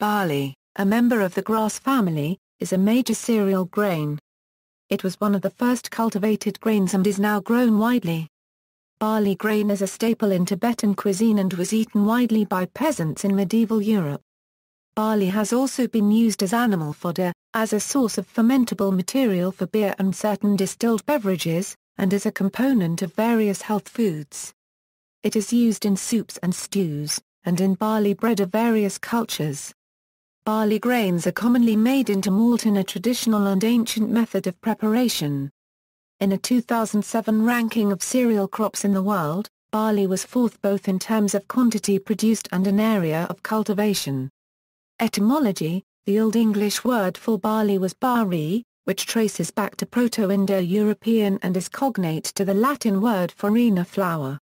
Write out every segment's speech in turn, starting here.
Barley, a member of the grass family, is a major cereal grain. It was one of the first cultivated grains and is now grown widely. Barley grain is a staple in Tibetan cuisine and was eaten widely by peasants in medieval Europe. Barley has also been used as animal fodder, as a source of fermentable material for beer and certain distilled beverages, and as a component of various health foods. It is used in soups and stews, and in barley bread of various cultures. Barley grains are commonly made into malt in a traditional and ancient method of preparation. In a 2007 ranking of cereal crops in the world, barley was fourth both in terms of quantity produced and an area of cultivation. Etymology: the Old English word for barley was barri, which traces back to Proto-Indo-European and is cognate to the Latin word farina, flour.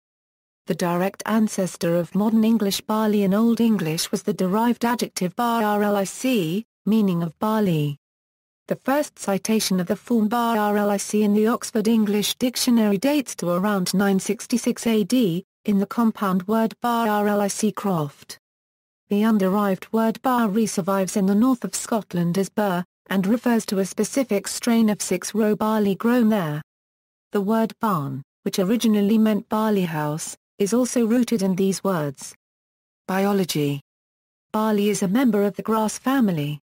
The direct ancestor of modern English barley in Old English was the derived adjective barlic, meaning of barley. The first citation of the form barlic in the Oxford English Dictionary dates to around 966 AD, in the compound word barlic croft. The underived word barri survives in the north of Scotland as burr, and refers to a specific strain of six-row barley grown there. The word barn, which originally meant barley house, is also rooted in these words. Biology: barley is a member of the grass family.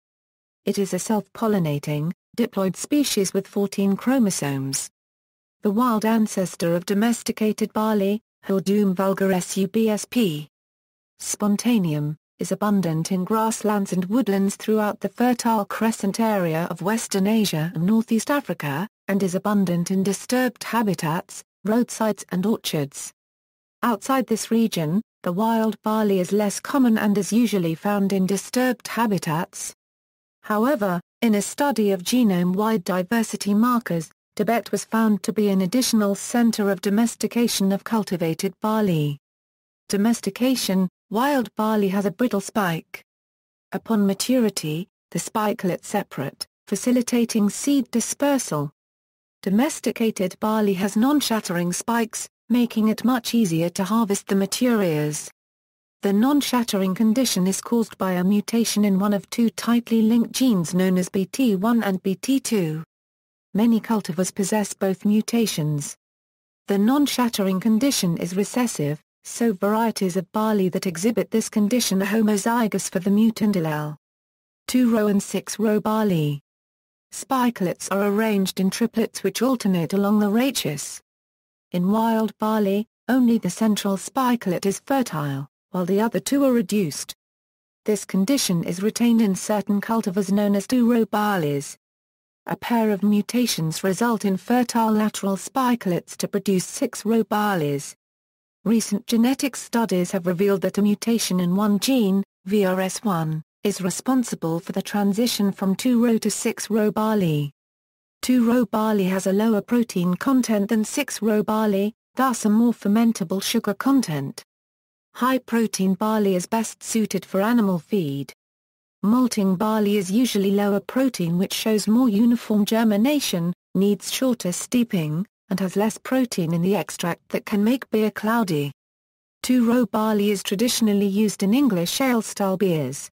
It is a self-pollinating, diploid species with 14 chromosomes. The wild ancestor of domesticated barley, Hordeum vulgare subsp. Spontaneum, is abundant in grasslands and woodlands throughout the Fertile Crescent area of Western Asia and Northeast Africa, and is abundant in disturbed habitats, roadsides and orchards. Outside this region, the wild barley is less common and is usually found in disturbed habitats. However, in a study of genome-wide diversity markers, Tibet was found to be an additional center of domestication of cultivated barley. Domestication: wild barley has a brittle spike. Upon maturity, the spikelets separate, facilitating seed dispersal. Domesticated barley has non-shattering spikes, making it much easier to harvest the mature ears. The non-shattering condition is caused by a mutation in one of two tightly linked genes known as BT1 and BT2. Many cultivars possess both mutations. The non-shattering condition is recessive, so varieties of barley that exhibit this condition are homozygous for the mutant allele. Two-row and six-row barley spikelets are arranged in triplets which alternate along the rachis. In wild barley, only the central spikelet is fertile, while the other two are reduced. This condition is retained in certain cultivars known as two-row barleys. A pair of mutations result in fertile lateral spikelets to produce six-row barleys. Recent genetic studies have revealed that a mutation in one gene, VRS1, is responsible for the transition from two-row to six-row barley. Two-row barley has a lower protein content than six-row barley, thus a more fermentable sugar content. High-protein barley is best suited for animal feed. Malting barley is usually lower protein which shows more uniform germination, needs shorter steeping, and has less protein in the extract that can make beer cloudy. Two-row barley is traditionally used in English ale-style beers.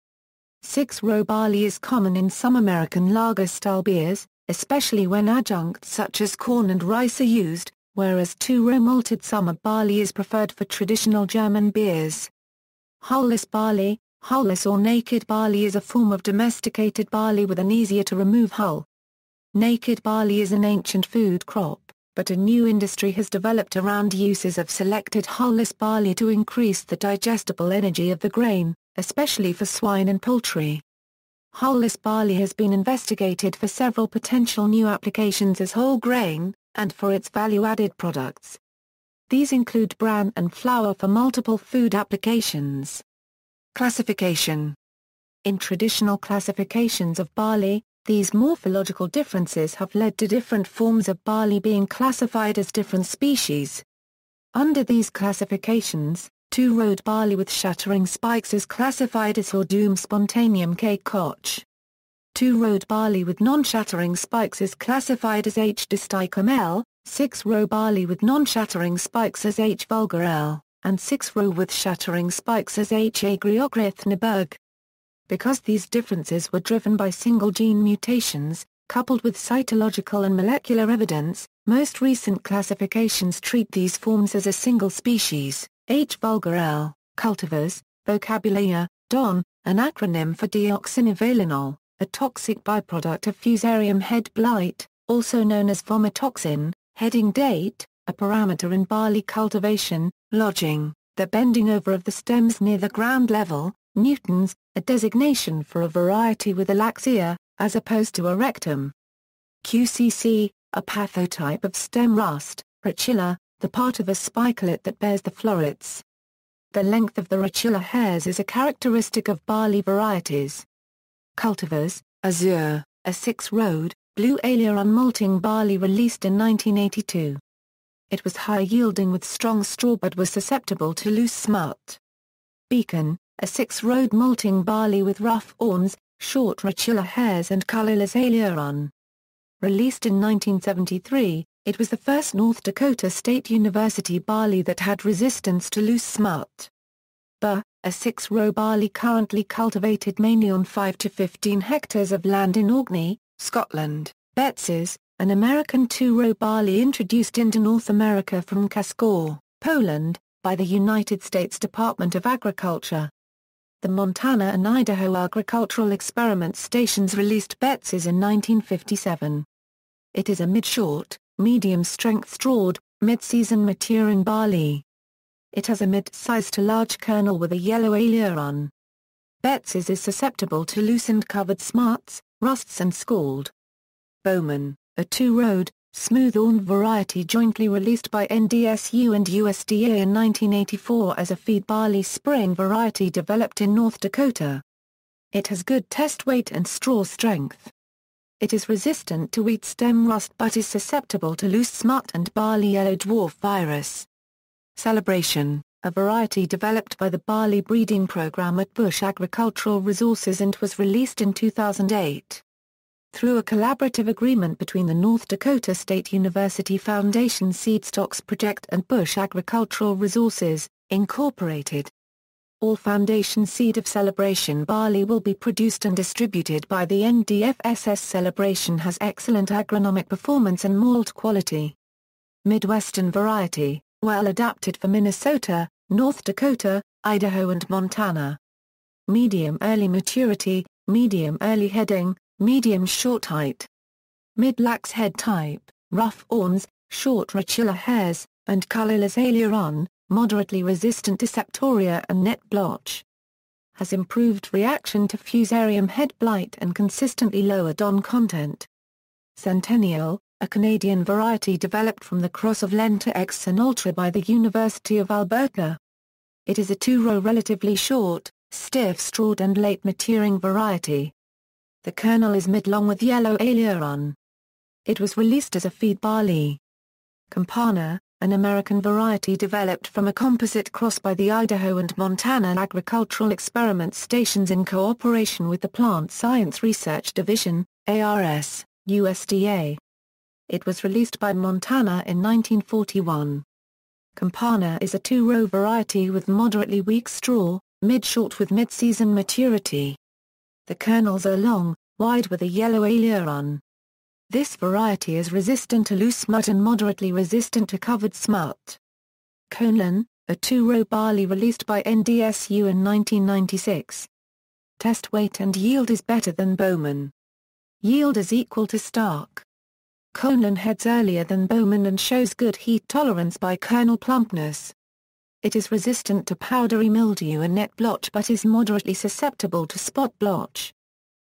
Six-row barley is common in some American lager-style beers, especially when adjuncts such as corn and rice are used, whereas two-row malted summer barley is preferred for traditional German beers. Hulless barley, hulless or naked barley is a form of domesticated barley with an easier-to-remove hull. Naked barley is an ancient food crop, but a new industry has developed around uses of selected hulless barley to increase the digestible energy of the grain, especially for swine and poultry. Hulless barley has been investigated for several potential new applications as whole grain, and for its value-added products. These include bran and flour for multiple food applications. Classification: in traditional classifications of barley, these morphological differences have led to different forms of barley being classified as different species. Under these classifications, two-rowed barley with shattering spikes is classified as Hordeum spontaneum K. Koch. Two-rowed barley with non-shattering spikes is classified as H. distichum L, six-row barley with non-shattering spikes as H. vulgare L, and six-row with shattering spikes as H. agriochrithneberg. Because these differences were driven by single gene mutations, coupled with cytological and molecular evidence, most recent classifications treat these forms as a single species. H. vulgare, cultivars, vocabulary, DON, an acronym for deoxynivalenol, a toxic byproduct of Fusarium head blight, also known as vomitoxin. Heading date, a parameter in barley cultivation. Lodging, the bending over of the stems near the ground level. Newtons, a designation for a variety with alaxia, as opposed to a rectum. QCC, a pathotype of stem rust. Rachilla, the part of a spikelette that bears the florets. The length of the rachilla hairs is a characteristic of barley varieties. Cultivars, Azure, a 6-road, blue aileron malting barley released in 1982. It was high-yielding with strong straw but was susceptible to loose smut. Beacon, a 6-road malting barley with rough awns, short rachilla hairs and colorless aileron. Released in 1973, it was the first North Dakota State University barley that had resistance to loose smut. A 6-row barley currently cultivated mainly on 5 to 15 hectares of land in Orkney, Scotland. Betses, an American 2-row barley introduced into North America from Kaskor, Poland, by the United States Department of Agriculture. The Montana and Idaho Agricultural Experiment Stations released Betses in 1957. It is a mid-short, medium-strength strawed, mid-season maturing barley. It has a mid-size to large kernel with a yellow aileron. Betses is susceptible to loosened covered smuts, rusts and scald. Bowman, a 2-road, smooth-awned variety jointly released by NDSU and USDA in 1984 as a feed barley spring variety developed in North Dakota. It has good test weight and straw strength. It is resistant to wheat stem rust but is susceptible to loose smut and barley yellow dwarf virus. Celebration, a variety developed by the barley breeding program at Bush Agricultural Resources and was released in 2008. Through a collaborative agreement between the North Dakota State University Foundation Seed Stocks Project and Bush Agricultural Resources, Incorporated. All Foundation seed of Celebration barley will be produced and distributed by the NDFSS. Celebration has excellent agronomic performance and malt quality. Midwestern variety, well adapted for Minnesota, North Dakota, Idaho and Montana. Medium early maturity, medium early heading, medium short height. Mid-lax head type, rough awns, short rachilla hairs, and colorless aileron, moderately resistant to septoria and net blotch. Has improved reaction to Fusarium head blight and consistently lower DON content. Centennial, a Canadian variety developed from the cross of Lenta X and Ultra by the University of Alberta. It is a 2-row relatively short, stiff-strawed and late-maturing variety. The kernel is mid-long with yellow aileron. It was released as a feed barley. Campana, an American variety developed from a composite cross by the Idaho and Montana Agricultural Experiment Stations in cooperation with the Plant Science Research Division, ARS, USDA. It was released by Montana in 1941. Campana is a 2-row variety with moderately weak straw, mid-short with mid-season maturity. The kernels are long, wide with a yellow aileron. This variety is resistant to loose smut and moderately resistant to covered smut. Conlan, a 2-row barley released by NDSU in 1996. Test weight and yield is better than Bowman. Yield is equal to Stark. Conlan heads earlier than Bowman and shows good heat tolerance by kernel plumpness. It is resistant to powdery mildew and net blotch but is moderately susceptible to spot blotch.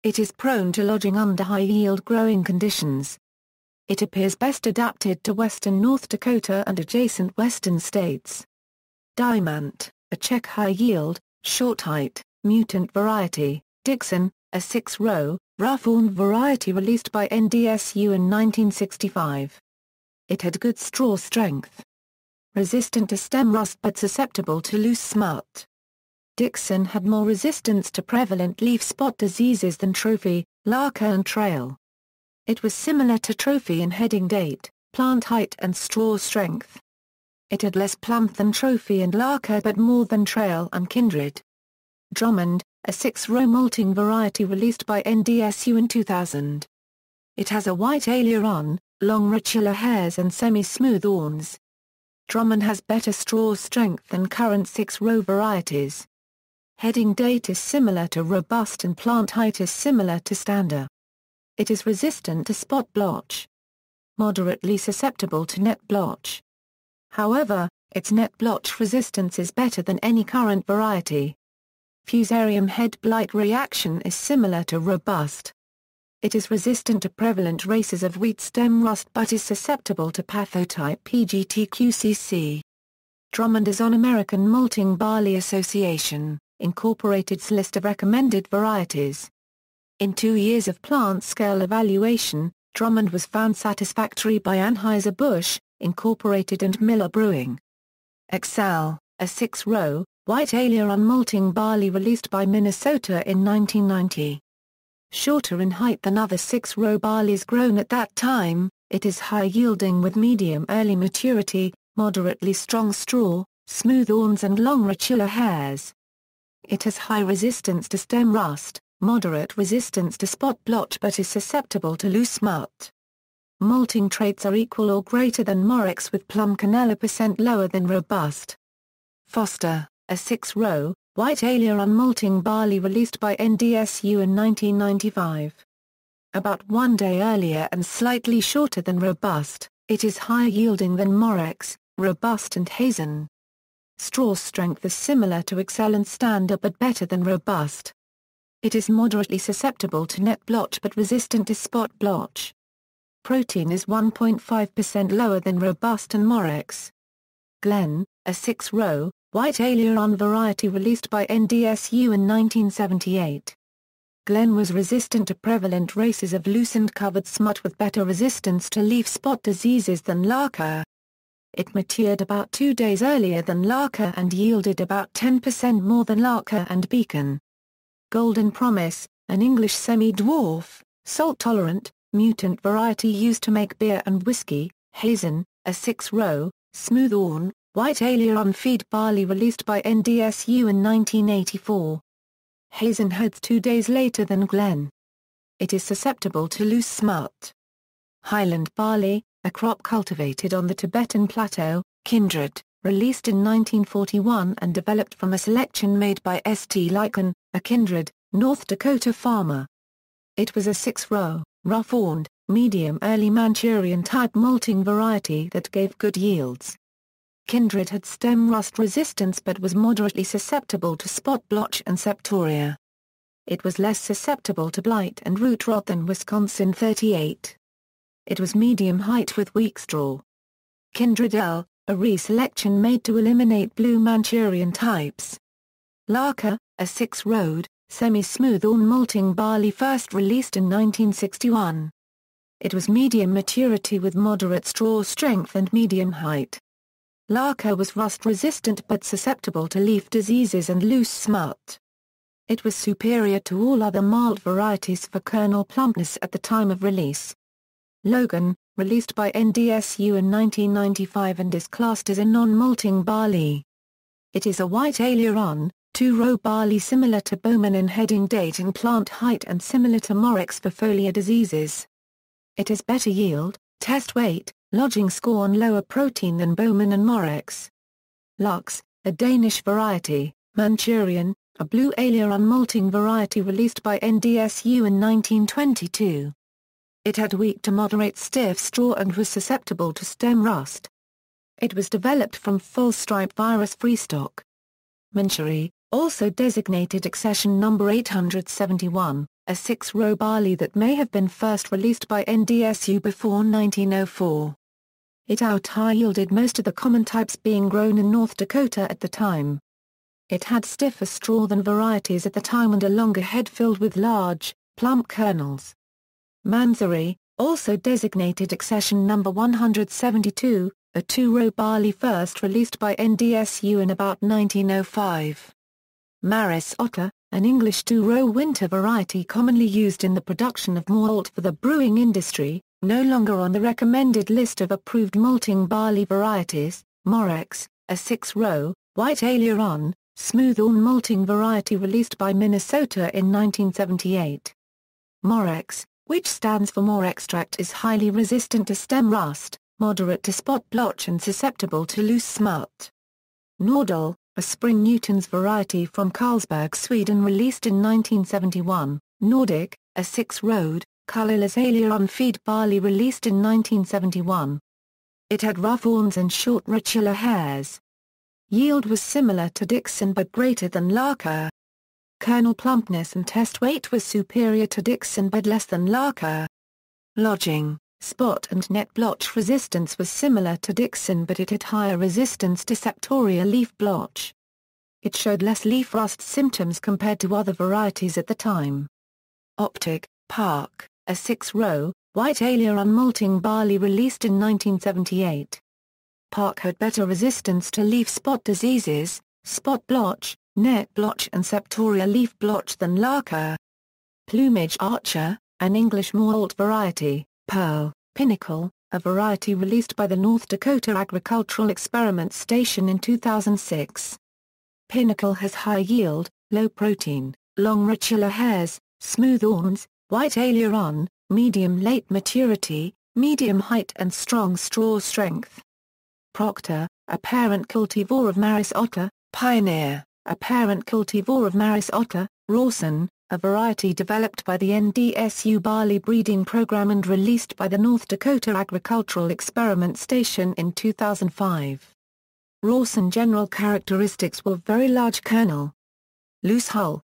It is prone to lodging under high-yield growing conditions. It appears best adapted to western North Dakota and adjacent western states. Diamant, a Czech high-yield, short-height, mutant variety, Dixon, a 6-row, rough-awned variety released by NDSU in 1965. It had good straw strength. Resistant to stem rust but susceptible to loose smut. Dixon had more resistance to prevalent leaf spot diseases than Trophy, Larka and Trail. It was similar to Trophy in heading date, plant height and straw strength. It had less plump than Trophy and Larka but more than Trail and Kindred. Drummond, a 6-row malting variety released by NDSU in 2000. It has a white aileron, long rotula hairs and semi-smooth awns. Drummond has better straw strength than current 6-row varieties. Heading date is similar to robust and plant height is similar to standard. It is resistant to spot blotch. Moderately susceptible to net blotch. However, its net blotch resistance is better than any current variety. Fusarium head blight reaction is similar to robust. It is resistant to prevalent races of wheat stem rust but is susceptible to pathotype PGT-QCC. Drummond is on American Malting Barley Association, Incorporated's list of recommended varieties. In 2 years of plant-scale evaluation, Drummond was found satisfactory by Anheuser-Busch, Incorporated and Miller Brewing. Excel, a 6-row, white aileron malting barley released by Minnesota in 1990. Shorter in height than other 6-row barleys grown at that time, it is high-yielding with medium early maturity, moderately strong straw, smooth awns and long rotula hairs. It has high resistance to stem rust, moderate resistance to spot blotch but is susceptible to loose smut. Malting traits are equal or greater than Morex with plum canela % lower than robust. Foster, a 6-row, white aileron malting barley released by NDSU in 1995. About 1 day earlier and slightly shorter than robust, it is higher yielding than Morex, robust and hazen. Straw strength is similar to Excel and standard but better than robust. It is moderately susceptible to net blotch but resistant to spot blotch. Protein is 1.5% lower than robust and Morex. Glen, a 6-row, white aileron variety released by NDSU in 1978. Glen was resistant to prevalent races of loosened covered smut with better resistance to leaf spot diseases than Larka. It matured about 2 days earlier than Larka and yielded about 10% more than Larka and Beacon. Golden Promise, an English semi-dwarf, salt-tolerant, mutant variety used to make beer and whiskey. Hazen, a 6-row, smooth awn, white aileron feed barley released by NDSU in 1984. Hazen heads 2 days later than Glen. It is susceptible to loose smut. Highland Barley, a crop cultivated on the Tibetan Plateau, Kindred, released in 1941 and developed from a selection made by St. Lycan, a Kindred, North Dakota farmer. It was a 6-row, rough-awned, medium early Manchurian-type malting variety that gave good yields. Kindred had stem rust resistance but was moderately susceptible to spot blotch and septoria. It was less susceptible to blight and root rot than Wisconsin 38. It was medium height with weak straw. Kindred L, a reselection made to eliminate blue Manchurian types. Larka, a 6-rowed, semi-smooth awn malting barley first released in 1961. It was medium maturity with moderate straw strength and medium height. Larka was rust-resistant but susceptible to leaf diseases and loose smut. It was superior to all other malt varieties for kernel plumpness at the time of release. Logan, released by NDSU in 1995 and is classed as a non-malting barley. It is a white aileron, 2-row barley similar to Bowman in heading date and plant height and similar to Morex for foliar diseases. It has better yield, test weight, lodging score and lower protein than Bowman and Morex. Lux, a Danish variety, Manchurian, a blue aileron malting variety released by NDSU in 1922. It had weak to moderate stiff straw and was susceptible to stem rust. It was developed from full stripe virus-free stock. Manchuri, also designated accession number 871, a 6-row barley that may have been first released by NDSU before 1904. It out-high-yielded most of the common types being grown in North Dakota at the time. It had stiffer straw than varieties at the time and a longer head filled with large, plump kernels. Manzuri, also designated accession number 172, a 2-row barley first released by NDSU in about 1905. Maris Otter, an English 2-row winter variety commonly used in the production of malt for the brewing industry, no longer on the recommended list of approved malting barley varieties. Morex, a 6-row, white aileron, smooth-horn malting variety released by Minnesota in 1978. Morex, which stands for more extract, is highly resistant to stem rust, moderate to spot blotch and susceptible to loose smut. Nordal, a Spring Newtons variety from Carlsberg, Sweden released in 1971. Nordic, a 6-road, colourless aileron feed barley released in 1971. It had rough horns and short ritular hairs. Yield was similar to Dixon but greater than Lager. Kernel plumpness and test weight was superior to Dixon but less than Lager. Lodging, spot and net blotch resistance was similar to Dixon but it had higher resistance to septoria leaf blotch. It showed less leaf rust symptoms compared to other varieties at the time. Optic, Park, a 6-row, white aileron malting barley released in 1978. Park had better resistance to leaf spot diseases, spot blotch, net blotch and septoria leaf blotch than Lager. Plumage Archer, an English malt variety, Pearl, Pinnacle, a variety released by the North Dakota Agricultural Experiment Station in 2006. Pinnacle has high yield, low protein, long ritular hairs, smooth horns, white aileron, medium late maturity, medium height and strong straw strength. Proctor, a parent cultivar of Maris otter. Pioneer, a parent cultivar of Maris otter. Rawson, a variety developed by the NDSU barley breeding program and released by the North Dakota Agricultural Experiment Station in 2005. Rawson general characteristics were very large kernel, loose hull,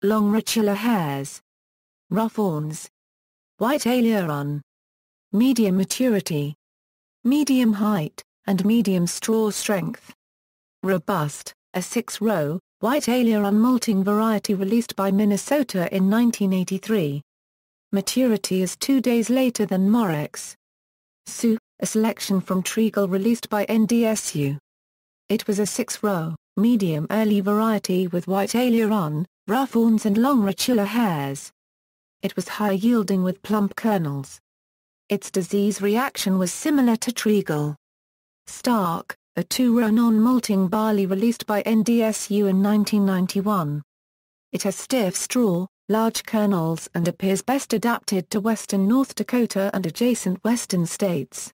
long ritular hairs, rough horns, white aileron, medium maturity, medium height, and medium straw strength. Robust, a 6-row, white aileron malting variety released by Minnesota in 1983. Maturity is 2 days later than Morex. Sioux, a selection from Treagle released by NDSU. It was a 6-row, medium early variety with white aileron, rough horns and long ritular hairs. It was high-yielding with plump kernels. Its disease reaction was similar to Treagle. Stark, a 2-row non-malting barley released by NDSU in 1991. It has stiff straw, large kernels and appears best adapted to western North Dakota and adjacent western states.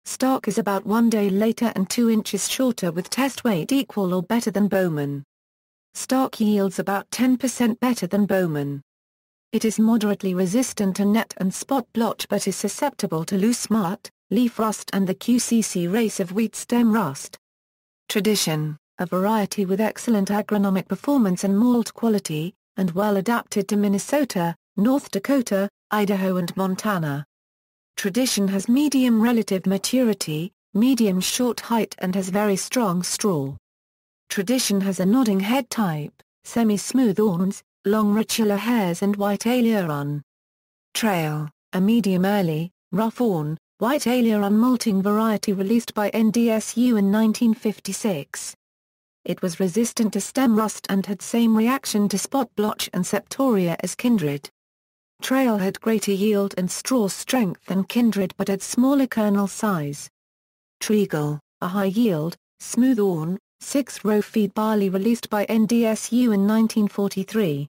Stark is about 1 day later and 2 inches shorter with test weight equal or better than Bowman. Stark yields about 10% better than Bowman. It is moderately resistant to net and spot blotch but is susceptible to loose smut, leaf rust and the QCC race of wheat stem rust. Tradition, a variety with excellent agronomic performance and malt quality, and well adapted to Minnesota, North Dakota, Idaho and Montana. Tradition has medium relative maturity, medium short height and has very strong straw. Tradition has a nodding head type, semi-smooth horns, long ritular hairs and white aileron. Trail, a medium early, rough horn, white aileron malting variety released by NDSU in 1956. It was resistant to stem rust and had same reaction to spot blotch and septoria as Kindred. Trail had greater yield and straw strength than Kindred but had smaller kernel size. Treagle, a high-yield, smooth-horn, 6-row feed barley released by NDSU in 1943.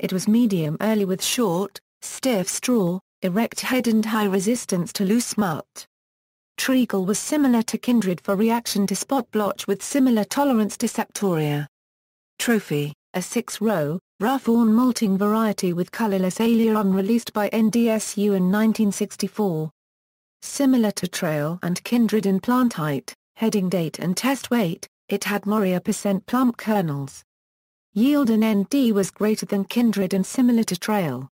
It was medium early with short, stiff straw, erect head and high resistance to loose smut. Treagle was similar to Kindred for reaction to spot blotch with similar tolerance to septoria. Trophy, a 6-row, rough-horn malting variety with colourless aileron released by NDSU in 1964. Similar to Trail and Kindred in plant height, heading date and test weight, it had more % plump kernels. Yield in ND was greater than Kindred and similar to Trail.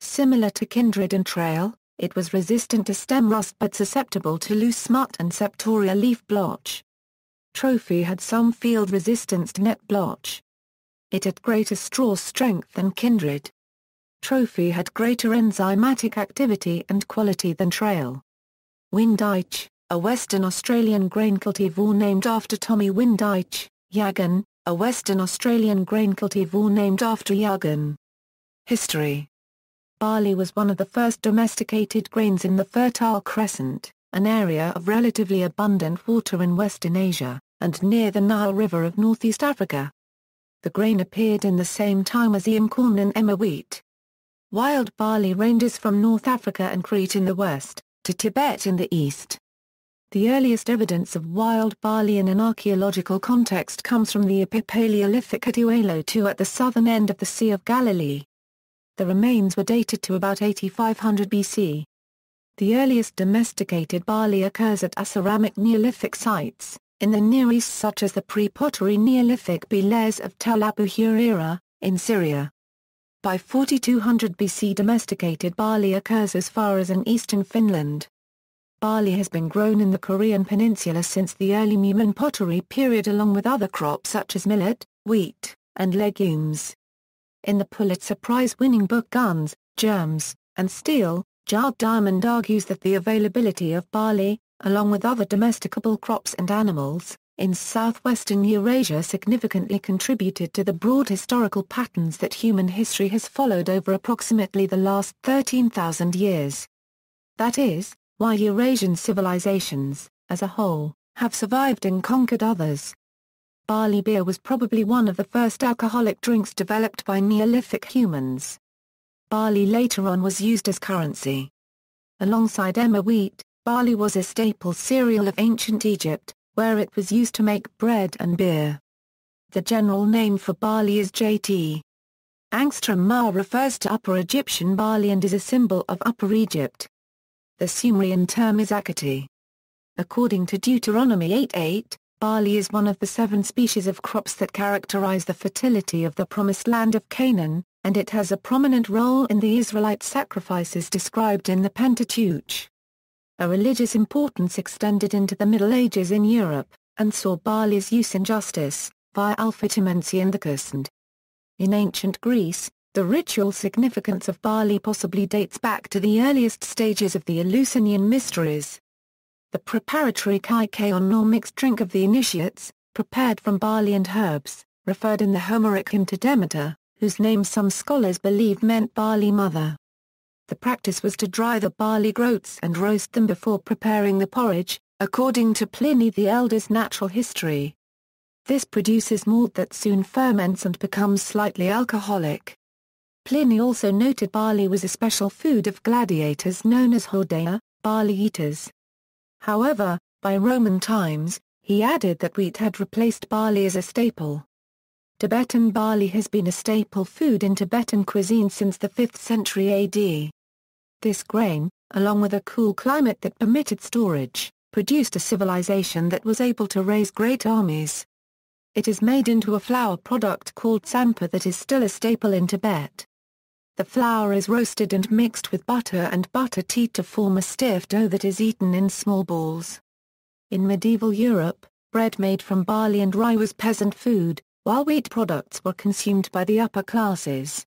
Similar to Kindred and Trail, it was resistant to stem rust but susceptible to loose smut and septoria leaf blotch. Trophy had some field resistance to net blotch. It had greater straw strength than Kindred. Trophy had greater enzymatic activity and quality than Trail. Windeich, a Western Australian grain cultivar named after Tommy Windeich. Yagan, a Western Australian grain cultivar named after Yagan. History. Barley was one of the first domesticated grains in the Fertile Crescent, an area of relatively abundant water in Western Asia, and near the Nile River of northeast Africa. The grain appeared in the same time as yam corn and emmer wheat. Wild barley ranges from North Africa and Crete in the west, to Tibet in the east. The earliest evidence of wild barley in an archaeological context comes from the Epipaleolithic at Uelo II at the southern end of the Sea of Galilee. The remains were dated to about 8500 BC. The earliest domesticated barley occurs at Aceramic Neolithic sites, in the Near East such as the pre-pottery Neolithic Beles of Tel Abu Hurira, in Syria. By 4200 BC domesticated barley occurs as far as in eastern Finland. Barley has been grown in the Korean peninsula since the early Mumun pottery period along with other crops such as millet, wheat, and legumes. In the Pulitzer Prize-winning book Guns, Germs, and Steel, Jared Diamond argues that the availability of barley, along with other domesticable crops and animals, in southwestern Eurasia significantly contributed to the broad historical patterns that human history has followed over approximately the last 13,000 years. That is, why Eurasian civilizations, as a whole, have survived and conquered others. Barley beer was probably one of the first alcoholic drinks developed by Neolithic humans. Barley later on was used as currency. Alongside emmer wheat, barley was a staple cereal of ancient Egypt, where it was used to make bread and beer. The general name for barley is Jt. Angstrom Ma refers to Upper Egyptian barley and is a symbol of Upper Egypt. The Sumerian term is akati. According to Deuteronomy 8:8, barley is one of the 7 species of crops that characterize the fertility of the Promised Land of Canaan, and it has a prominent role in the Israelite sacrifices described in the Pentateuch. A religious importance extended into the Middle Ages in Europe, and saw barley's use in justice, via Alpha-Timensiendicus and. In ancient Greece, the ritual significance of barley possibly dates back to the earliest stages of the Eleusinian Mysteries. The preparatory kaikaion or mixed drink of the initiates, prepared from barley and herbs, referred in the Homeric hymn to Demeter, whose name some scholars believed meant barley mother. The practice was to dry the barley groats and roast them before preparing the porridge, according to Pliny the Elder's Natural History. This produces malt that soon ferments and becomes slightly alcoholic. Pliny also noted barley was a special food of gladiators known as Hordeum, barley eaters. However, by Roman times, he added that wheat had replaced barley as a staple. Tibetan barley has been a staple food in Tibetan cuisine since the 5th century AD. This grain, along with a cool climate that permitted storage, produced a civilization that was able to raise great armies. It is made into a flour product called tsampa that is still a staple in Tibet. The flour is roasted and mixed with butter and butter tea to form a stiff dough that is eaten in small balls. In medieval Europe, bread made from barley and rye was peasant food, while wheat products were consumed by the upper classes.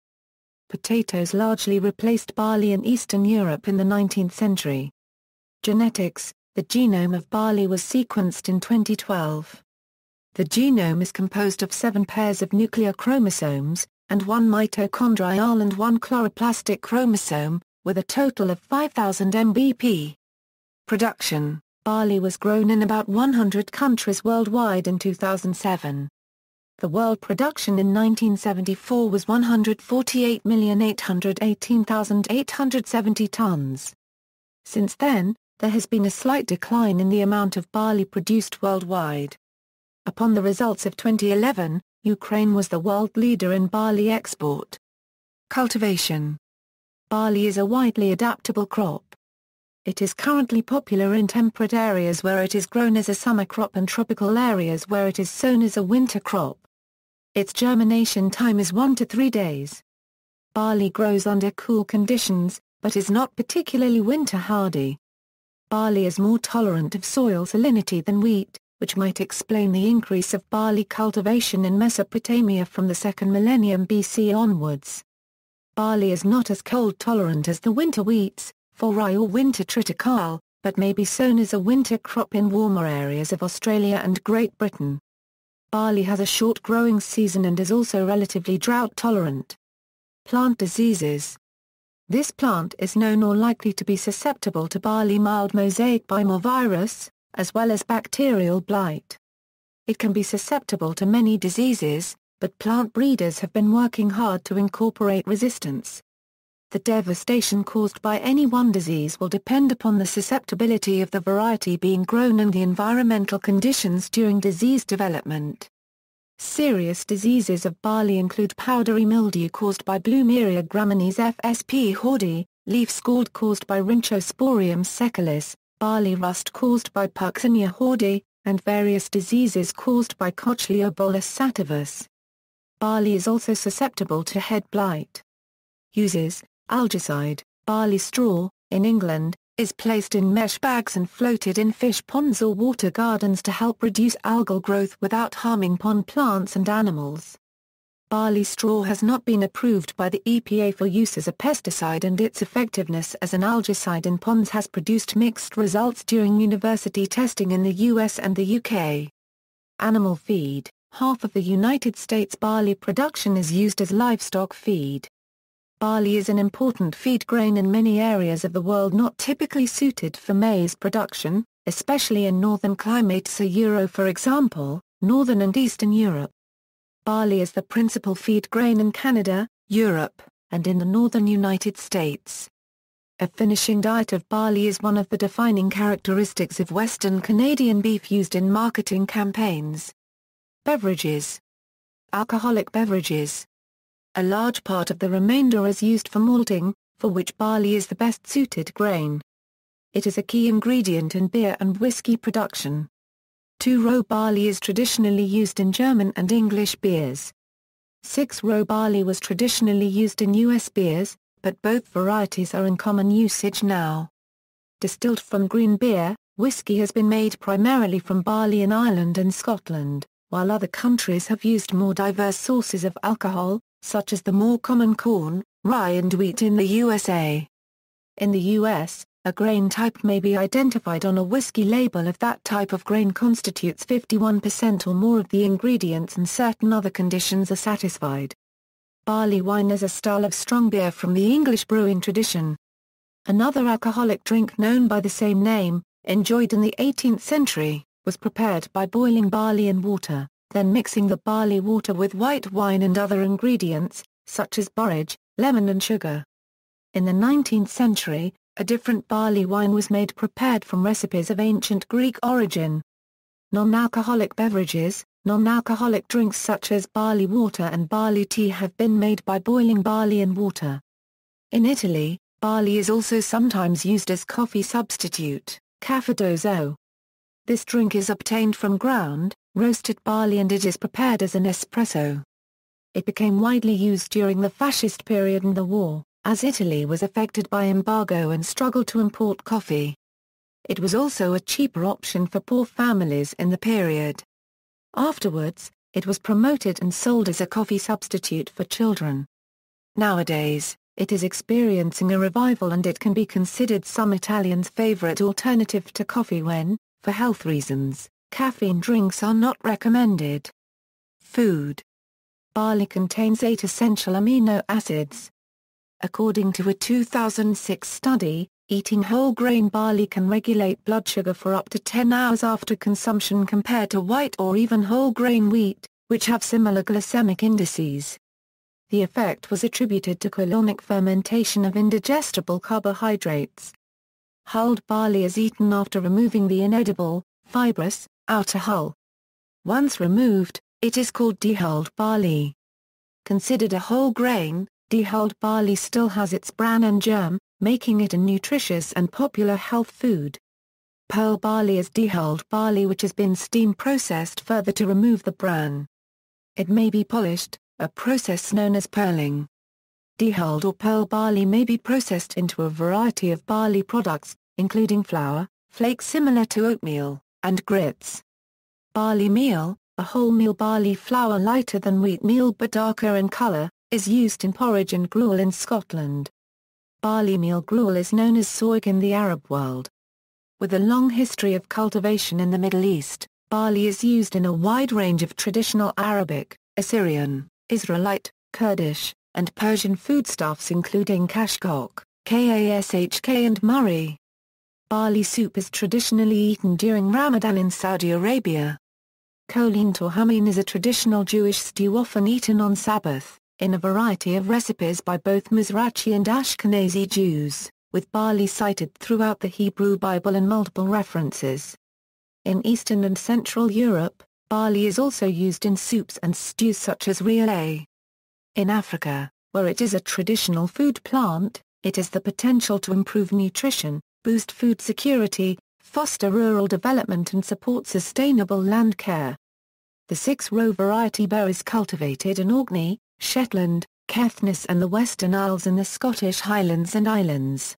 Potatoes largely replaced barley in Eastern Europe in the 19th century. Genetics: the genome of barley was sequenced in 2012. The genome is composed of 7 pairs of nuclear chromosomes, and 1 mitochondrial and 1 chloroplastic chromosome, with a total of 5,000 mbp. Production: barley was grown in about 100 countries worldwide in 2007. The world production in 1974 was 148,818,870 tons. Since then, there has been a slight decline in the amount of barley produced worldwide. Upon the results of 2011, Ukraine was the world leader in barley export. Cultivation: barley is a widely adaptable crop. It is currently popular in temperate areas where it is grown as a summer crop and tropical areas where it is sown as a winter crop. Its germination time is 1 to 3 days. Barley grows under cool conditions, but is not particularly winter hardy. Barley is more tolerant of soil salinity than wheat, which might explain the increase of barley cultivation in Mesopotamia from the 2nd millennium BC onwards. Barley is not as cold-tolerant as the winter wheats, for rye or winter triticale, but may be sown as a winter crop in warmer areas of Australia and Great Britain. Barley has a short growing season and is also relatively drought-tolerant. Plant diseases: this plant is known or likely to be susceptible to barley mild mosaic bimovirus, as well as bacterial blight. it can be susceptible to many diseases, but plant breeders have been working hard to incorporate resistance. The devastation caused by any one disease will depend upon the susceptibility of the variety being grown and the environmental conditions during disease development. Serious diseases of barley include powdery mildew caused by Plumeria graminis FSP hordi, leaf scald caused by Rhynchosporium secelis, barley rust caused by Puccinia hordi, and various diseases caused by Cochleobolus sativus. Barley is also susceptible to head blight. Uses: algicide, barley straw, in England, is placed in mesh bags and floated in fish ponds or water gardens to help reduce algal growth without harming pond plants and animals. Barley straw has not been approved by the EPA for use as a pesticide, and its effectiveness as an algicide in ponds has produced mixed results during university testing in the US and the UK. Animal feed: half of the United States barley production is used as livestock feed. Barley is an important feed grain in many areas of the world not typically suited for maize production, especially in northern climates, for example, northern and eastern Europe. Barley is the principal feed grain in Canada, Europe, and in the northern United States. A finishing diet of barley is one of the defining characteristics of Western Canadian beef used in marketing campaigns. Beverages. Alcoholic beverages. A large part of the remainder is used for malting, for which barley is the best suited grain. It is a key ingredient in beer and whiskey production. Two-row barley is traditionally used in German and English beers. Six-row barley was traditionally used in US beers, but both varieties are in common usage now. Distilled from green beer, whiskey has been made primarily from barley in Ireland and Scotland, while other countries have used more diverse sources of alcohol, such as the more common corn, rye and wheat in the USA. In the US, a grain type may be identified on a whiskey label if that type of grain constitutes 51% or more of the ingredients and certain other conditions are satisfied. Barley wine is a style of strong beer from the English brewing tradition. Another alcoholic drink known by the same name, enjoyed in the 18th century, was prepared by boiling barley in water, then mixing the barley water with white wine and other ingredients, such as borage, lemon and sugar. In the 19th century, a different barley wine was made prepared from recipes of ancient Greek origin. Non-alcoholic beverages, non-alcoholic drinks such as barley water and barley tea have been made by boiling barley in water. In Italy, barley is also sometimes used as coffee substitute, caffè d'orzo. This drink is obtained from ground, roasted barley and it is prepared as an espresso. It became widely used during the fascist period and the war, as Italy was affected by embargo and struggled to import coffee. It was also a cheaper option for poor families in the period. Afterwards, it was promoted and sold as a coffee substitute for children. Nowadays, it is experiencing a revival and it can be considered some Italians' favorite alternative to coffee when, for health reasons, caffeine drinks are not recommended. Food. Barley contains 8 essential amino acids. According to a 2006 study, eating whole-grain barley can regulate blood sugar for up to 10 hours after consumption compared to white or even whole-grain wheat, which have similar glycemic indices. The effect was attributed to colonic fermentation of indigestible carbohydrates. Hulled barley is eaten after removing the inedible, fibrous, outer hull. Once removed, it is called dehulled barley. Considered a whole grain, dehulled barley still has its bran and germ, making it a nutritious and popular health food. Pearl barley is dehulled barley which has been steam processed further to remove the bran. It may be polished, a process known as pearling. Dehulled or pearl barley may be processed into a variety of barley products, including flour, flakes similar to oatmeal, and grits. Barley meal, a wholemeal barley flour lighter than wheat meal but darker in color, is used in porridge and gruel in Scotland. Barley meal gruel is known as soig in the Arab world. With a long history of cultivation in the Middle East, barley is used in a wide range of traditional Arabic, Assyrian, Israelite, Kurdish, and Persian foodstuffs including kashkok, kashk and murri. Barley soup is traditionally eaten during Ramadan in Saudi Arabia. Cholent or hameen is a traditional Jewish stew often eaten on Sabbath, in a variety of recipes by both Mizrachi and Ashkenazi Jews, with barley cited throughout the Hebrew Bible and multiple references. In Eastern and Central Europe, barley is also used in soups and stews such as riale. In Africa, where it is a traditional food plant, it has the potential to improve nutrition, boost food security, foster rural development and support sustainable land care. The 6-row variety bear is cultivated in Orkney, Shetland, Caithness and the Western Isles in the Scottish Highlands and Islands.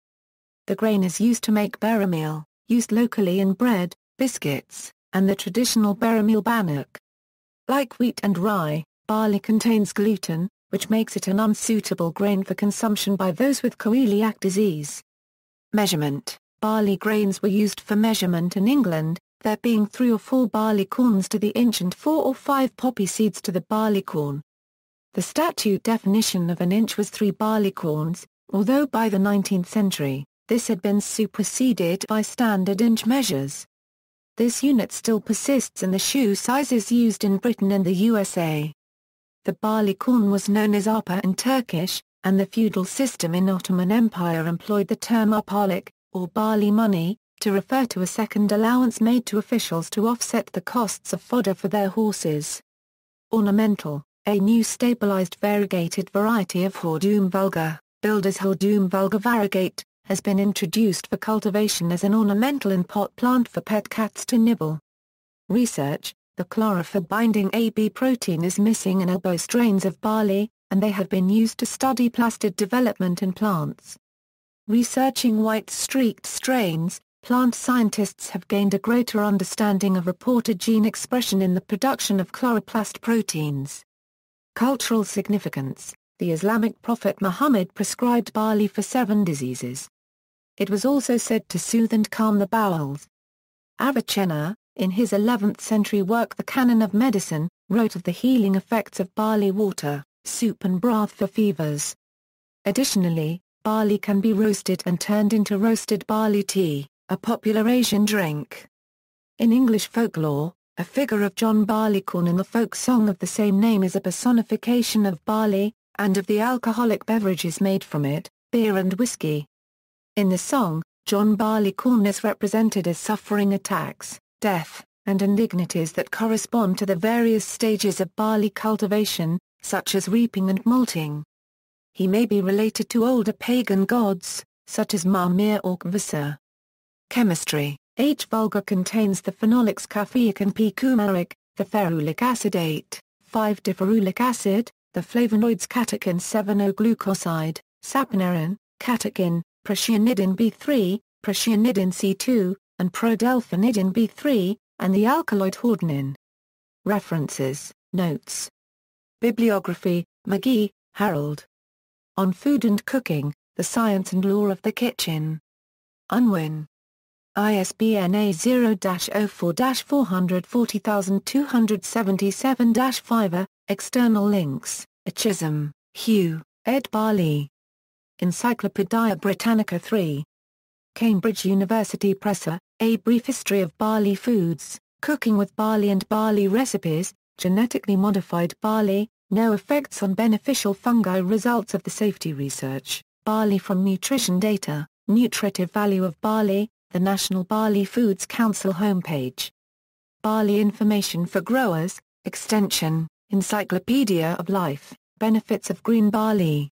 The grain is used to make barley, used locally in bread, biscuits, and the traditional barley bannock. Like wheat and rye, barley contains gluten, which makes it an unsuitable grain for consumption by those with celiac disease. Measurement: barley grains were used for measurement in England, there being 3 or 4 barley corns to the inch and 4 or 5 poppy seeds to the barley corn. The statute definition of an inch was 3 barley corns, although by the 19th century, this had been superseded by standard inch measures. This unit still persists in the shoe sizes used in Britain and the USA. The barley corn was known as arpa in Turkish, and the feudal system in Ottoman Empire employed the term arpalık, or barley money, to refer to a second allowance made to officials to offset the costs of fodder for their horses. Ornamental: a new stabilized variegated variety of Hordeum vulgare, billed as Hordeum vulgare variegate, has been introduced for cultivation as an ornamental in pot plant for pet cats to nibble. Research: the chlorophyll-binding AB protein is missing in elbow strains of barley, and they have been used to study plastid development in plants. Researching white-streaked strains, plant scientists have gained a greater understanding of reported gene expression in the production of chloroplast proteins. Cultural significance: the Islamic prophet Muhammad prescribed barley for 7 diseases. It was also said to soothe and calm the bowels. Avicenna, in his 11th century work The Canon of Medicine, wrote of the healing effects of barley water, soup and broth for fevers. Additionally, barley can be roasted and turned into roasted barley tea, a popular Asian drink. In English folklore, a figure of John Barleycorn in the folk song of the same name is a personification of barley, and of the alcoholic beverages made from it, beer and whiskey. In the song, John Barleycorn is represented as suffering attacks, death, and indignities that correspond to the various stages of barley cultivation, such as reaping and malting. He may be related to older pagan gods, such as Marmir or Kvasir. Chemistry: H. vulgar contains the phenolics caffeic and P. coumaриc, the ferulic acid 8,5-diferulic acid, the flavonoids catechin 7-O-glucoside, saponerin, catechin, procyanidin B3, procyanidin C2, and prodelphinidin B3, and the alkaloid hordeum. References, Notes. Bibliography: McGee, Harold. On Food and Cooking, The Science and Lore of the Kitchen. Unwin. ISBN A0-04-440277-5. External links: Chisholm, Hugh, ed. Barley. Encyclopædia Britannica 3. Cambridge University Press. A Brief History of Barley Foods, Cooking with Barley and Barley Recipes, Genetically Modified Barley, No Effects on Beneficial Fungi. Results of the Safety Research, Barley from Nutrition Data, Nutritive Value of Barley, the National Barley Foods Council homepage. Barley Information for Growers, Extension, Encyclopedia of Life, Benefits of Green Barley.